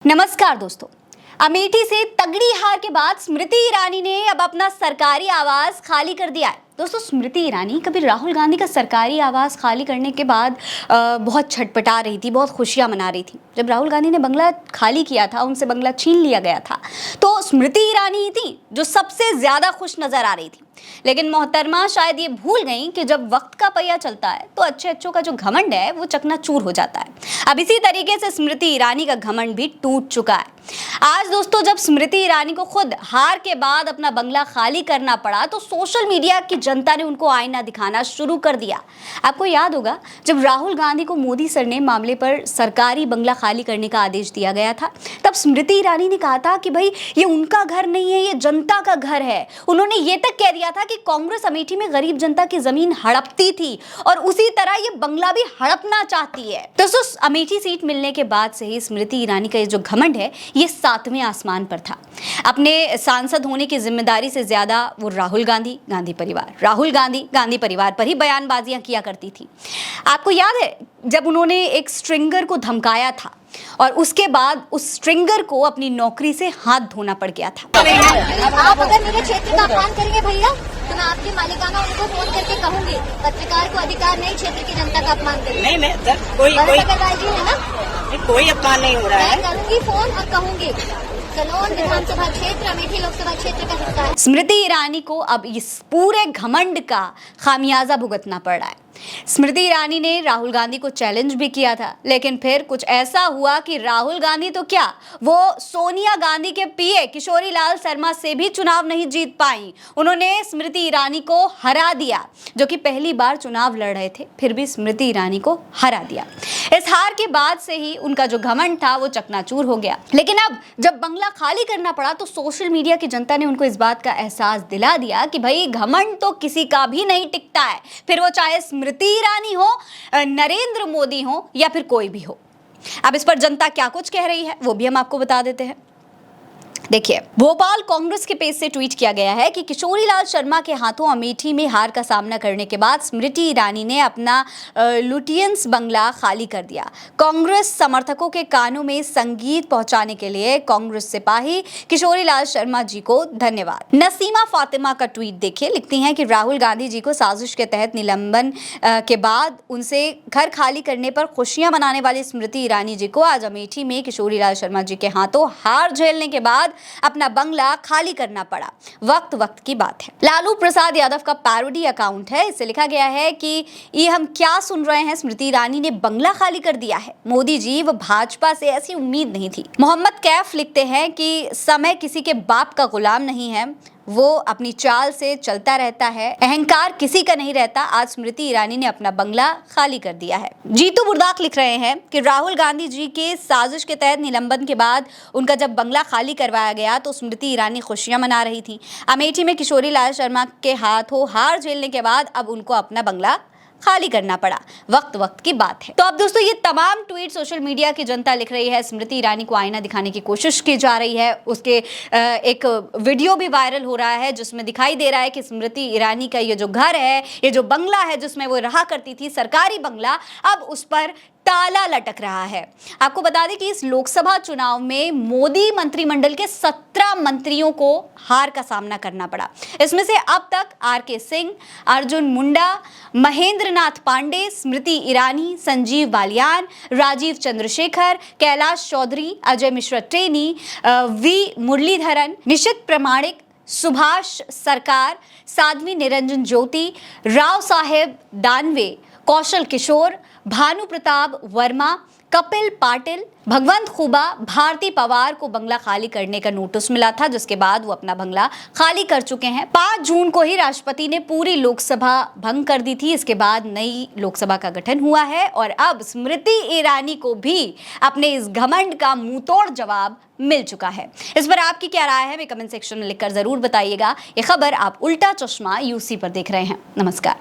नमस्कार दोस्तों। अमेठी से तगड़ी हार के बाद स्मृति ईरानी ने अब अपना सरकारी आवास खाली कर दिया है। दोस्तों, स्मृति ईरानी कभी राहुल गांधी का सरकारी आवास खाली करने के बाद बहुत छटपटा रही थी, बहुत खुशियां मना रही थी। जब राहुल गांधी ने बंगला खाली किया था, उनसे बंगला छीन लिया गया था, तो स्मृति ईरानी ही थी जो सबसे ज्यादा खुश नजर आ रही थी। लेकिन मोहतरमा शायद ये भूल गई कि जब वक्त का पहिया चलता है तो अच्छे अच्छों का जो घमंड है वो चकनाचूर हो जाता है। अब इसी तरीके से स्मृति ईरानी का घमंड भी टूट चुका है। आज दोस्तों, जब स्मृति ईरानी को खुद हार के बाद अपना बंगला खाली करना पड़ा तो सोशल मीडिया की जनता ने उनको आईना दिखाना शुरू कर दिया। आपको याद होगा, जब राहुल गांधी को मोदी सरनेम मामले पर सरकारी बंगला खाली करने का आदेश दिया गया था, तब स्मृति ईरानी ने कहा था कि भाई ये उनका घर नहीं है, ये जनता का घर है। उन्होंने ये तक कह दिया था कि कांग्रेस अमेठी में गरीब जनता की जमीन हड़पती थी और उसी तरह ये बंगला भी हड़पना चाहती है। तो अमेठी सीट मिलने के बाद से ही स्मृति ईरानी का ये जो घमंड है ये 7वें आसमान पर था। अपने सांसद होने की जिम्मेदारी से ज्यादा वो राहुल गांधी परिवार पर ही बयानबाजियां किया करती थी। आपको याद है जब उन्होंने एक स्ट्रिंगर को धमकाया था और उसके बाद उस स्ट्रिंगर को अपनी नौकरी से हाथ धोना पड़ गया था। आप अगर मेरे क्षेत्र का अपमान करेंगे भैया तो मैं आपकी मालिकाना उनको फोन करके कहूंगी। पत्रकार को अधिकार नहीं क्षेत्र की जनता का अपमान करने। नहीं, मैं कोई अग्रवाल जी है ना, कोई अपमान नहीं हो रहा है। मैं करूंगी फोन और कहूंगी कलोन विधानसभा क्षेत्र अमेठी लोकसभा क्षेत्र का हिस्सा है। स्मृति ईरानी को अब इस पूरे घमंड का खामियाजा भुगतना पड़ रहा है। स्मृति ईरानी ने राहुल गांधी को चैलेंज भी किया था, लेकिन फिर कुछ ऐसा हुआ कि राहुल गांधी तो क्या, वो सोनिया गांधी के पीए किशोरी लाल शर्मा से भी चुनाव नहीं जीत पाई। उन्होंने स्मृति ईरानी को हरा दिया, जो कि पहली बार चुनाव लड़ रहे थे, फिर भी स्मृति ईरानी को हरा दिया। इस हार के बाद से ही उनका जो घमंड था वो चकनाचूर हो गया। लेकिन अब जब बंगला खाली करना पड़ा तो सोशल मीडिया की जनता ने उनको इस बात का एहसास दिला दिया कि भाई घमंड तो किसी का भी नहीं टिकता है, फिर वो चाहे स्मृति ईरानी हो, नरेंद्र मोदी हो या फिर कोई भी हो। अब इस पर जनता क्या कुछ कह रही है वो भी हम आपको बता देते हैं। देखिए, भोपाल कांग्रेस के पेज से ट्वीट किया गया है कि किशोरी लाल शर्मा के हाथों अमेठी में हार का सामना करने के बाद स्मृति ईरानी ने अपना लुटियंस बंगला खाली कर दिया। कांग्रेस समर्थकों के कानों में संगीत पहुंचाने के लिए कांग्रेस सिपाही किशोरी लाल शर्मा जी को धन्यवाद। नसीमा फातिमा का ट्वीट देखिए, लिखती हैं कि राहुल गांधी जी को साजिश के तहत निलंबन के बाद उनसे घर खाली करने पर खुशियां मनाने वाली स्मृति ईरानी जी को आज अमेठी में किशोरी लाल शर्मा जी के हाथों हार झेलने के बाद अपना बंगला खाली करना पड़ा। वक्त की बात है। लालू प्रसाद यादव का पैरोडी अकाउंट है, इससे लिखा गया है कि ये हम क्या सुन रहे हैं, स्मृति ईरानी ने बंगला खाली कर दिया है। मोदी जी व भाजपा से ऐसी उम्मीद नहीं थी। मोहम्मद कैफ लिखते हैं कि समय किसी के बाप का गुलाम नहीं है, वो अपनी चाल से चलता रहता है, अहंकार किसी का नहीं रहता। आज स्मृति ईरानी ने अपना बंगला खाली कर दिया है। जीतू बुर्दाक लिख रहे हैं कि राहुल गांधी जी के साजिश के तहत निलंबन के बाद उनका जब बंगला खाली करवाया गया तो स्मृति ईरानी खुशियां मना रही थी। अमेठी में किशोरी लाल शर्मा के हाथों हार झेलने के बाद अब उनको अपना बंगला खाली करना पड़ा। वक्त की बात है। तो अब दोस्तों, ये तमाम ट्वीट सोशल मीडिया की जनता लिख रही है, स्मृति ईरानी को आईना दिखाने की कोशिश की जा रही है। उसके एक वीडियो भी वायरल हो रहा है जिसमें दिखाई दे रहा है कि स्मृति ईरानी का ये जो घर है, ये जो बंगला है जिसमें वो रहा करती थी, सरकारी बंगला, अब उस पर ताला लटक रहा है। आपको बता दें कि इस लोकसभा चुनाव में मोदी मंत्रिमंडल के 17 मंत्रियों को हार का सामना करना पड़ा। इसमें से अब तक आर.के. सिंह, अर्जुन मुंडा, महेंद्र नाथ पांडे, स्मृति ईरानी, संजीव बालियान, राजीव चंद्रशेखर, कैलाश चौधरी, अजय मिश्रा टेनी, वी मुरलीधरन, निशित प्रमाणिक, सुभाष सरकार, साध्वी निरंजन ज्योति, राव साहेब दानवे, कौशल किशोर, भानु प्रताप वर्मा, कपिल पाटिल, भगवंत खुबा, भारती पवार को बंगला खाली करने का नोटिस मिला था, जिसके बाद वो अपना बंगला खाली कर चुके हैं। 5 जून को ही राष्ट्रपति ने पूरी लोकसभा भंग कर दी थी। इसके बाद नई लोकसभा का गठन हुआ है और अब स्मृति ईरानी को भी अपने इस घमंड का मुंहतोड़ जवाब मिल चुका है। इस पर आपकी क्या राय है, हमें कमेंट सेक्शन में लिखकर जरूर बताइएगा। ये खबर आप उल्टा चश्मा यूसी पर देख रहे हैं। नमस्कार।